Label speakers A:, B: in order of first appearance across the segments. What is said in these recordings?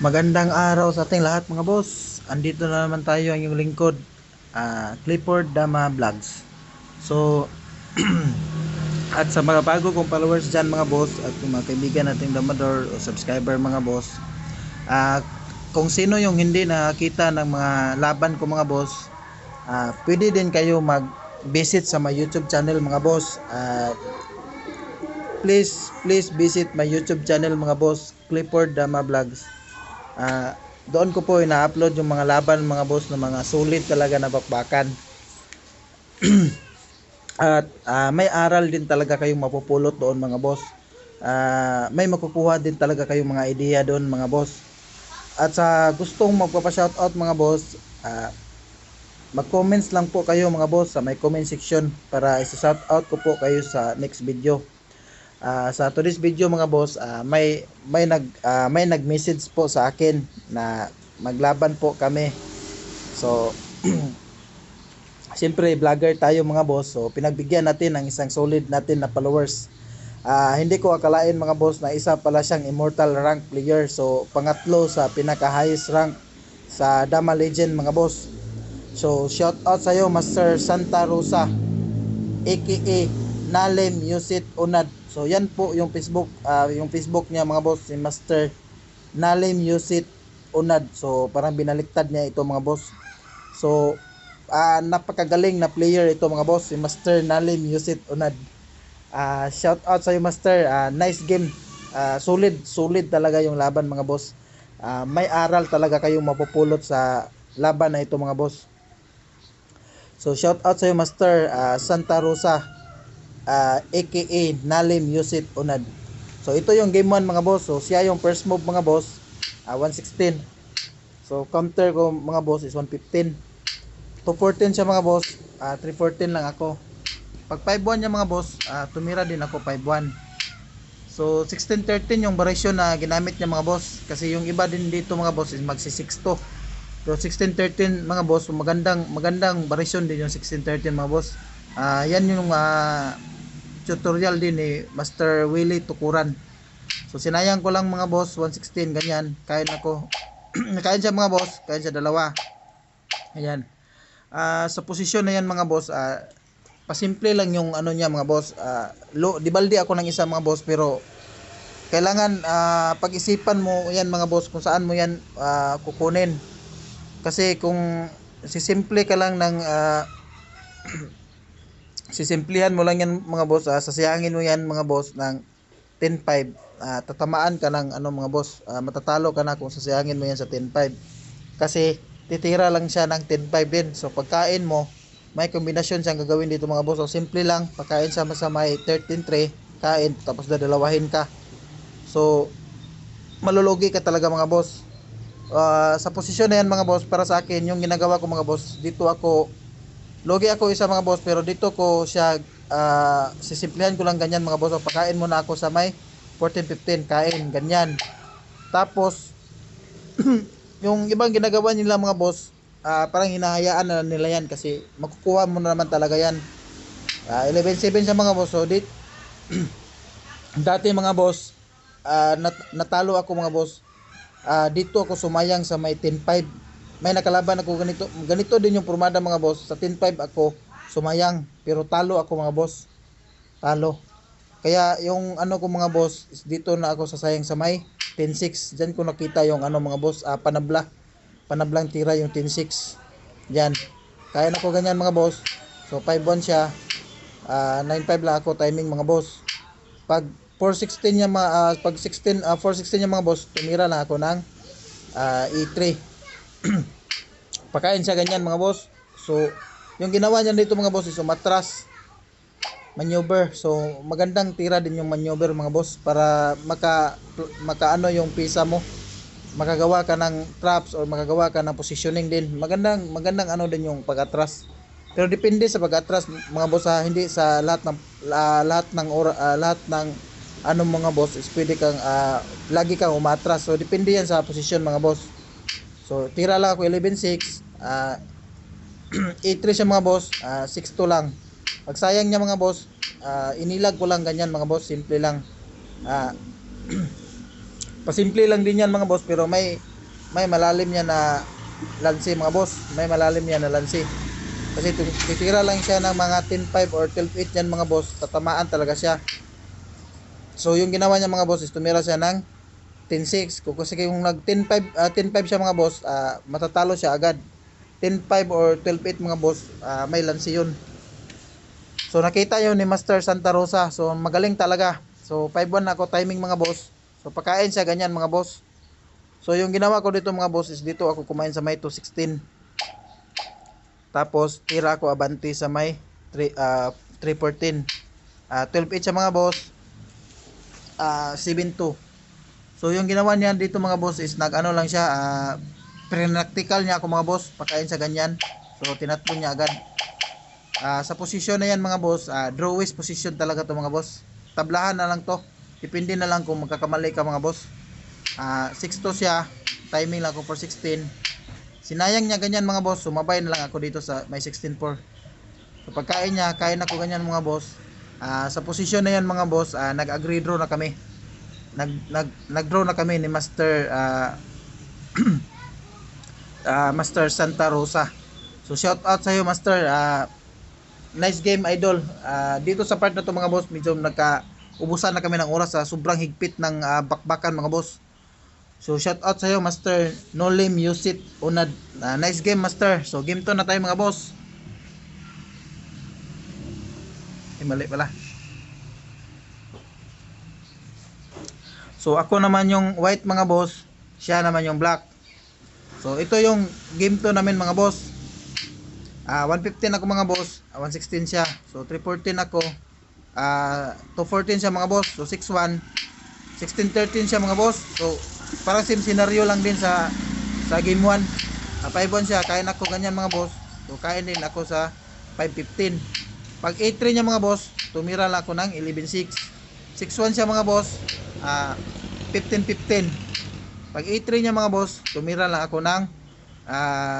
A: Magandang araw sa ating lahat mga boss. Andito na naman tayo ang iyong lingkod, Clifford Dama Vlogs. So, at sa mga bago kong followers dyan mga boss at yung mga kaibigan nating Damador o subscriber mga boss, kung sino yung hindi nakakita ng mga laban ko mga boss, pwede din kayo mag-visit sa my YouTube channel mga boss. Please visit my YouTube channel mga boss, Clifford Dama Vlogs. Doon ko po ina-upload yung mga laban mga boss na mga sulit talaga na bakbakan. At may aral din talaga kayong mapupulot doon mga boss. May makukuha din talaga kayong mga ideya doon mga boss. At sa gustong magpapa-shoutout mga boss, mag-comments lang po kayo mga boss sa may comment section para isa-shoutout ko po kayo sa next video. Sa today's video mga boss, may nag-message po sa akin na maglaban po kami. So siyempre vlogger tayo mga boss, so pinagbigyan natin ng isang solid natin na followers. Hindi ko akalain mga boss na isa pala siyang immortal rank player, so pangatlo sa pinaka highest rank sa Dama Legend mga boss. So shout out sa iyo Master Santa Rosa aka Nalem Yusit Unad. So yan po yung Facebook niya mga boss, si Master Nalem Yusit Unad. So parang binaliktad niya ito mga boss. So napakagaling na player ito mga boss, si Master Nalem Yusit Unad. Shout out sa iyo Master, nice game. Solid talaga yung laban mga boss. May aral talaga kayong mapupulot sa laban na ito mga boss. So shout out sa iyo Master Santa Rosa aka Nalim Yusit Unad. So ito yung game 1 mga boss. So siya yung first move mga boss, 116. So counter ko mga boss is 115. 214 siya mga boss, 314 lang ako. Pag 5-1 niya mga boss, tumira din ako 5-1. So 16-13 yung variation na ginamit niya mga boss, kasi yung iba din dito mga boss is magsi-6-2. So 16-13 mga boss, magandang variation din yung 16-13 mga boss. Yan yung tutorial din ni Master Willie Tukuran. So sinayang ko lang mga boss, 116 ganyan, kain ako. Kain siya mga boss, kain siya dalawa. Ayan. Sa posisyon na yan mga boss, pasimple lang yung ano niya mga boss. Dibaldi ako ng isa mga boss, pero kailangan pag-isipan mo yan mga boss kung saan mo yan kukunin. Kasi kung sisimple ka lang ng sisimplihan mo lang yan mga boss, sasayangin mo yan mga boss ng 10-5, tatamaan ka ng ano mga boss, matatalo ka na kung sasayangin mo yan sa 10-5, kasi titira lang siya ng 10-5 din. So pagkain mo, may kombinasyon siyang gagawin dito mga boss. So simple lang, pagkain sa may 13-3, kain tapos dadalawahin ka. So malulugi ka talaga mga boss. Sa posisyon na yan mga boss, para sa akin yung ginagawa ko mga boss, dito ako logi ako isa mga boss, pero dito ko siya sisimplihan ko lang ganyan mga boss. So, pakain muna ako sa may 14-15, kain ganyan. Tapos yung ibang ginagawa nila mga boss, parang hinahayaan na nila yan kasi makukuha mo na naman talaga yan. 11-7 sa mga boss. So dati mga boss, natalo ako mga boss. Dito ako sumayang sa may 10-5. May nakalaban ako ganito din yung pormada mga boss. Sa 10-5 ako sumayang, pero talo ako mga boss. Talo. Kaya yung ano ko mga boss, dito na ako sasayang sa may 10-6. Diyan ko nakita yung ano mga boss, panablang tira yung 10-6. Diyan. Kaya na ko ganyan mga boss. So 5-1 siya. 9-5 lang ako timing mga boss. Pag 4-16 niya pag 4-16 niya mga boss, tumira na ako ng E3. Pakain siya ganyan mga boss. So yung ginawa niya dito mga boss is umatras, maneuver. So magandang tira din yung maneuver mga boss, para maka ano yung pisa mo, makagawa ka ng traps or makagawa ka ng positioning din. Magandang ano din yung pag-atras. Pero depende sa pag-atras mga boss, hindi sa lahat ng ano mga boss is pwede kang lagi kang umatras. So depende yan sa posisyon mga boss. So tira lang ako 11-6, 8-3 siya mga boss, 6-2 lang. Pag sayang niya mga boss, inilag ko lang ganyan mga boss, simple lang. Pasimple lang din yan mga boss, pero may may malalim yan na lansi mga boss. May malalim yan na lansi. Kasi titira lang siya ng mga 10.5 or 12.8 yan mga boss. Tatamaan talaga siya. So yung ginawa niya mga boss is tumira siya ng 10.6. Kasi kung nag 10.5 10.5 siya mga boss, matatalo siya agad. 10.5 or 12.8 mga boss, may lansi yun. So nakita yun ni Master Santa Rosa. So magaling talaga. So 5-1 ako timing mga boss. So pakain siya ganyan mga boss. So yung ginawa ko dito mga boss is dito ako kumain sa may 216. Tapos tira ako abanti sa may 314. 12.8 siya mga boss. 7.2. So yung ginawa niya dito mga boss is nag-ano lang siya, pre-practical niya ako mga boss, pakain sa ganyan. So tinatlo niya agad. Sa posisyon na yan mga boss, drawish position talaga to mga boss. Tablahan na lang to. Depende na lang kung magkakamali ka mga boss. 6-2 siya, timing lang ako for 16. Sinayang niya ganyan mga boss, sumabay na lang ako dito sa may 16-4. So pagkain niya, kain ako ganyan mga boss. Sa posisyon na yan mga boss, nag-agree draw na kami. Nag-draw na kami ni Master Master Santa Rosa. So shout out sa iyo Master. Nice game idol. Dito sa part na to mga boss, medyo ubusan na kami ng oras sa sobrang higpit ng bakbakan mga boss. So shout out sa iyo Master Nolim Yusit Unad. Nice game Master. So game to na tayo mga boss. Mali pala. So ako naman yung white mga boss, siya naman yung black. So ito yung game to namin mga boss. 115 ako mga boss, 116 siya. So 314 ako. 214 siya mga boss. So 61. 1613 siya mga boss. So parang same scenario lang din sa game 1. 5-1 siya, kain ako ganyan mga boss. So kain din ako sa 515. Pag 8-3 niya mga boss, tumira lang ako ng 11-6. 6-1 siya mga boss, 15-15. Pag 8-3 niya mga boss, tumira lang ako ng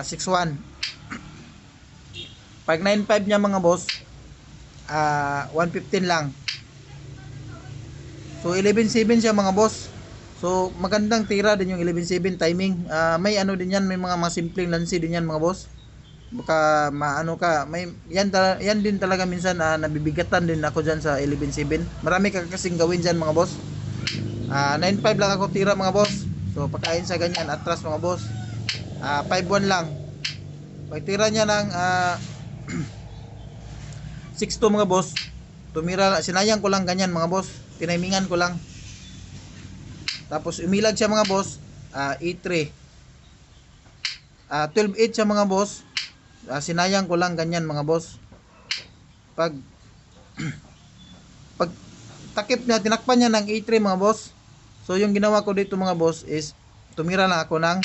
A: 6-1. Pag 9-5 niya mga boss, 115 lang. So 11-7 siya mga boss. So magandang tira din yung 11-7 timing. May ano din yan, may mga simpleng lansi din yan mga boss. Baka maano ka, may yan din talaga minsan nabibigatan din ako diyan sa 11-7. Marami ka kasing gawin diyan mga boss. 9-5 lang ako tira mga boss. So pagkain sa ganyan atras mga boss. 5-1 lang. Pag tira niya ng 6-2 mga boss, tumira, sinayang ko lang ganyan mga boss. Tinimingan ko lang. Tapos umilag siya mga boss, 8-3. 12-8 siya mga boss. Sinayang ko lang ganyan mga boss. Pag takip niya, tinakpan niya ng 8-3 mga boss. So yung ginawa ko dito mga boss is tumira lang ako ng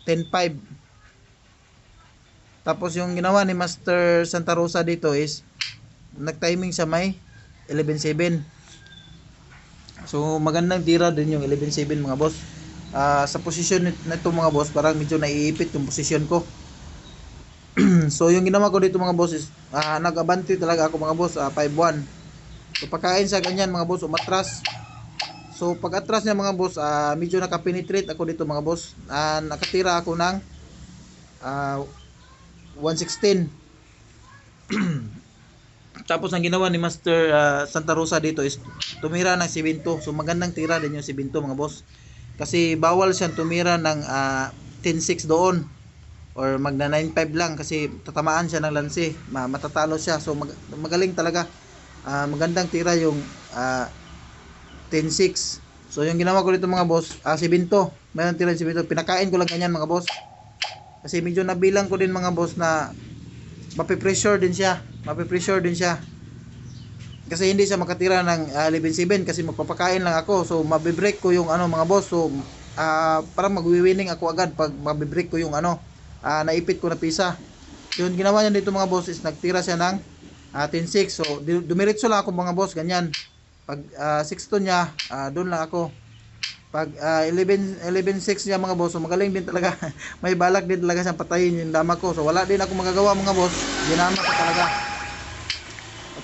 A: 10-5. Tapos yung ginawa ni Master Santa Rosa dito is nag-timing sa may 11-7. So magandang tira din yung 11-7 mga boss. Sa posisyon nito mga boss, parang medyo naiipit yung posisyon ko. So yung ginawa ko dito mga boss is nag-abante talaga ako mga boss, 5-1. So pagkain sa ganyan mga boss, umatras. So pag atras niya mga boss, medyo nakapenetrate ako dito mga boss. Nakatira ako ng 116. Tapos ang ginawa ni Master Santa Rosa dito is tumira ng 7-2. So magandang tira din yung 7-2 mga boss. Kasi bawal siyang tumira ng 10-6 doon. Or magna 9-5 lang kasi tatamaan siya ng lansi. Matatalo siya. So magaling talaga. Magandang tira yung 10-6. So yung ginawa ko dito mga boss, 7-2. Mayroon tira 7-2. Pinakain ko lang ganyan mga boss. Kasi medyo nabilang ko din mga boss na mapipressure din siya. Kasi hindi siya makatira ng 11-7 kasi magpapakain lang ako. So mabibreak ko yung mga boss. So parang magwi-winning ako agad pag mabibreak ko yung naipit ko na pisa. Yun ginawa niya dito mga boss is nagtira siya ng 10-6. So dumiretso lang ako mga boss ganyan. Pag 6-2 niya, doon lang ako. Pag 11-6 niya mga boss, so magaling din talaga. May balak din talaga siyang patayin yung dama ko. So wala din ako magagawa mga boss. Ginama ko talaga.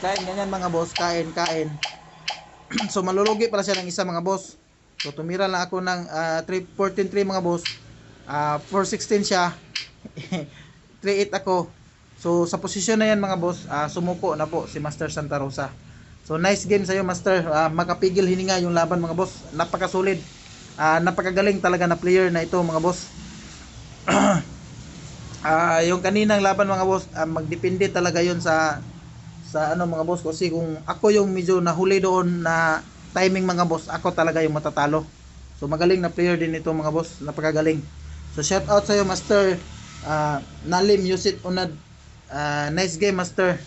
A: Kain ganyan mga boss, kain. So malulugi pala siya ng isa mga boss. So tumira lang ako ng 14-3 mga boss. 4-16 siya. 3-8 ako. So sa posisyon na yan mga boss, sumuko na po si Master Santa Rosa. So nice game sa iyo Master. Makapigil hininga yung laban mga boss. Napakasulit. Napakagaling talaga na player na ito mga boss. Yung kaninang laban mga boss, magdepende talaga yun sa ano mga boss, kasi kung ako yung medyo nahuli doon na timing mga boss, ako talaga yung matatalo. So magaling na player din ito mga boss, napakagaling. So shout out sa iyo Master. Nalim Yusit Unad. Nice game Master.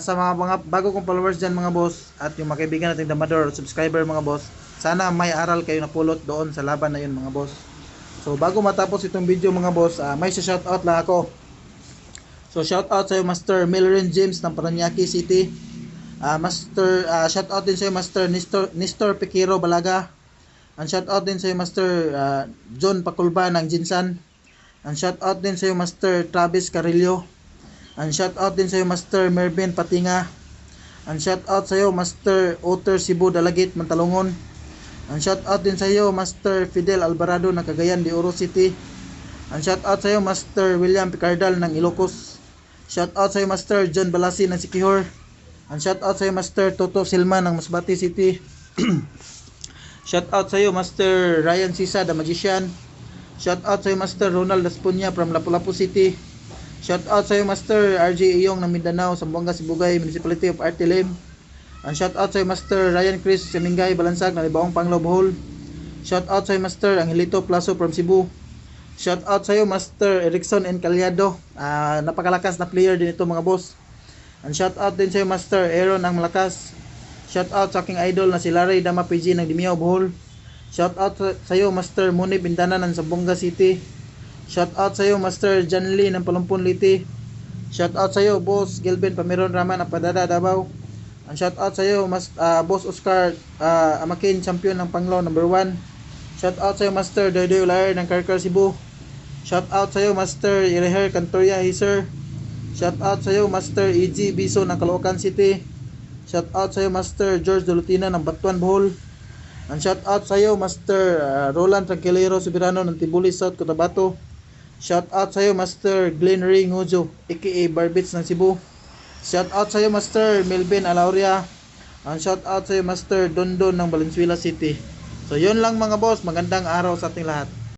A: Sa mga bago kong followers dyan mga boss, at yung mga kaibigan nating damador at subscriber mga boss, sana may aral kayo napulot doon sa laban na yun mga boss. So bago matapos itong video mga boss, may shout out lang ako. So shout out sa iyo Master Milren James ng Paranaque City. Master, shout out din sa iyo Master Nestor Piquero Balaga. Ang shout out din sa iyo Master John Pakulba ng Jinsan. Ang shout out din sa iyo Master Travis Carillo. Ang shout out din sa iyo Master Mervin Patinga. Ang shout out sa iyo Master Otter Cebu Dalagit Mantalongon. Ang shout out din sa iyo Master Fidel Alvarado ng Cagayan de Oro City. Ang shout out sa iyo Master William Picardal ng Ilocos. Shout out sa iyo Master John Balasi ng Siquijor. Ang shout out sa iyo Master Toto Silma ng Masbate City. Shout out sa iyo Master Ryan Sisa the Magician. Shout out sa iyo Master Ronald Daspunya from Lapu-Lapu City. Shout out sa iyo Master RJ Iyong ng Mindanao, Zamboanga, Sibugay, Municipality of Artilim. Ang shout out sa iyo Master Ryan Chris Semingay, Balansag, ng Libaong Panglao, Bohol. Shout out sa iyo Master Angelito Plaso from Cebu. Shout out sa iyo Master Erickson Encaliado. Napakalakas na player din ito mga boss. Ang shout out din sa iyo Master Aaron ang Malakas. Shout out sa aking idol na si Larry Dama PG ng Dimiao, Bohol. Shout out sa iyo Master Muni Bintana ng Zamboanga City. Shout out sa iyo Master John Lee ng Palumpon Liti. Shout out sa iyo Boss Gilben Pamiron Raman ng Padada, Davao. Ang shout out sa iyo Boss Oscar Amakin, champion ng Panglao number 1. Shout out sa iyo Master Doydoy Ulayar ng Karkar, Cebu. Shout out sa iyo Master Ireher Cantoria Hiser. Shout out sa iyo Master EG Biso ng Caloocan City. Shout out sa iyo Master George Dulutina ng Batuan, Bohol. Ang shout out sa iyo Master Roland Tranquilero Soberano ng Tibulis, South Cotabato. Shout out sa iyo Master Glenn Ray Ngujo aka Barbits ng Cebu. Shout out sa iyo Master Melvin Alauria. Ang shout out sa iyo Master Dondon ng Valenzuela City. So yun lang mga boss, magandang araw sa ating lahat.